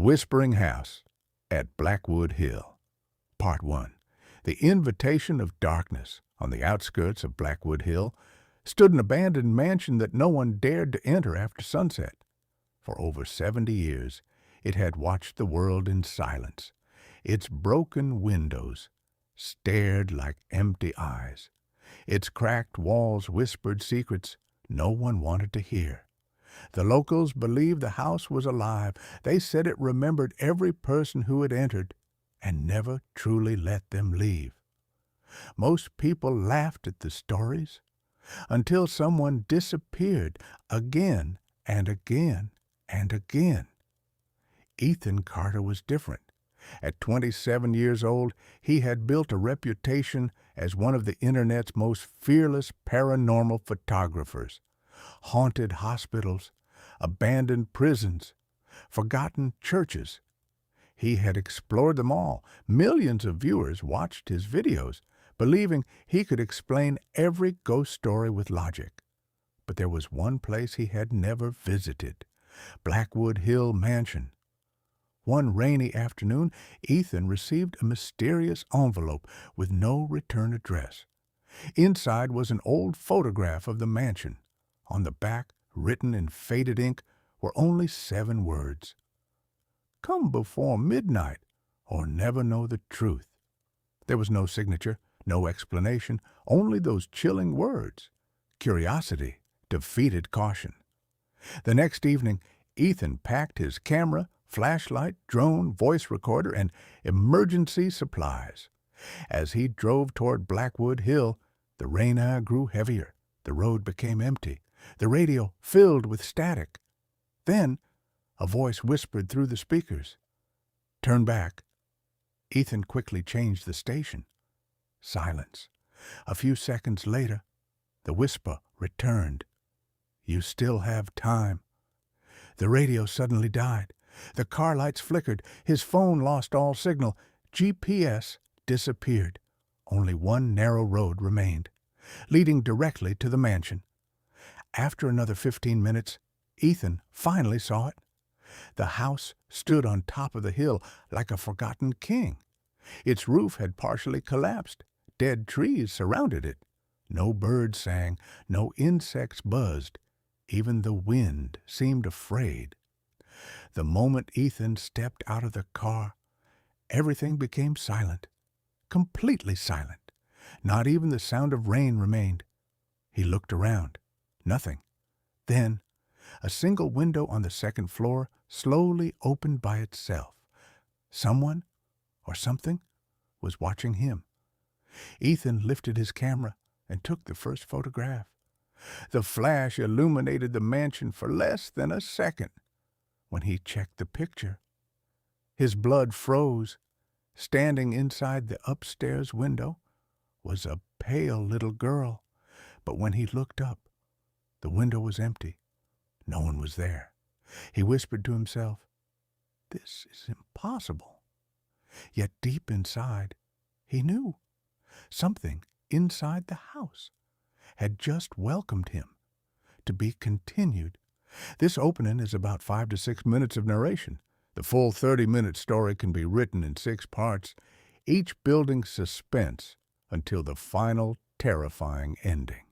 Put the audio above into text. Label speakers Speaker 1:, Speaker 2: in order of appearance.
Speaker 1: Whispering House at Blackwood Hill. Part 1. The invitation of darkness. On the outskirts of Blackwood Hill stood an abandoned mansion that no one dared to enter after sunset. For over 70 years, it had watched the world in silence. Its broken windows stared like empty eyes. Its cracked walls whispered secrets no one wanted to hear. The locals believed the house was alive. They said it remembered every person who had entered and never truly let them leave. Most people laughed at the stories until someone disappeared again and again and again. Ethan Carter was different. At 27 years old, he had built a reputation as one of the Internet's most fearless paranormal photographers. Haunted hospitals, abandoned prisons, forgotten churches. He had explored them all. Millions of viewers watched his videos, believing he could explain every ghost story with logic. But there was one place he had never visited: Blackwood Hill Mansion. One rainy afternoon, Ethan received a mysterious envelope with no return address. Inside was an old photograph of the mansion. On the back, written in faded ink, were only 7 words: "Come before midnight, or never know the truth." There was no signature, no explanation, only those chilling words. Curiosity defeated caution. The next evening, Ethan packed his camera, flashlight, drone, voice recorder, and emergency supplies. As he drove toward Blackwood Hill, the rain grew heavier. The road became empty. The radio filled with static. Then a voice whispered through the speakers, "Turn back." Ethan quickly changed the station. Silence. A few seconds later, the whisper returned, "You still have time." The radio suddenly died. The car lights flickered. His phone lost all signal. GPS disappeared. Only one narrow road remained, leading directly to the mansion. After another 15 minutes, Ethan finally saw it. The house stood on top of the hill like a forgotten king. Its roof had partially collapsed. Dead trees surrounded it. No birds sang, no insects buzzed. Even the wind seemed afraid. The moment Ethan stepped out of the car, everything became silent, completely silent. Not even the sound of rain remained. He looked around. Nothing. Then, a single window on the second floor slowly opened by itself. Someone, or something, was watching him. Ethan lifted his camera and took the first photograph. The flash illuminated the mansion for less than a second. When he checked the picture, his blood froze. Standing inside the upstairs window was a pale little girl. But when he looked up, the window was empty. No one was there. He whispered to himself, "This is impossible." Yet deep inside, he knew something inside the house had just welcomed him, to be continued. This opening is about 5 to 6 minutes of narration. The full 30-minute story can be written in 6 parts, each building suspense until the final terrifying ending.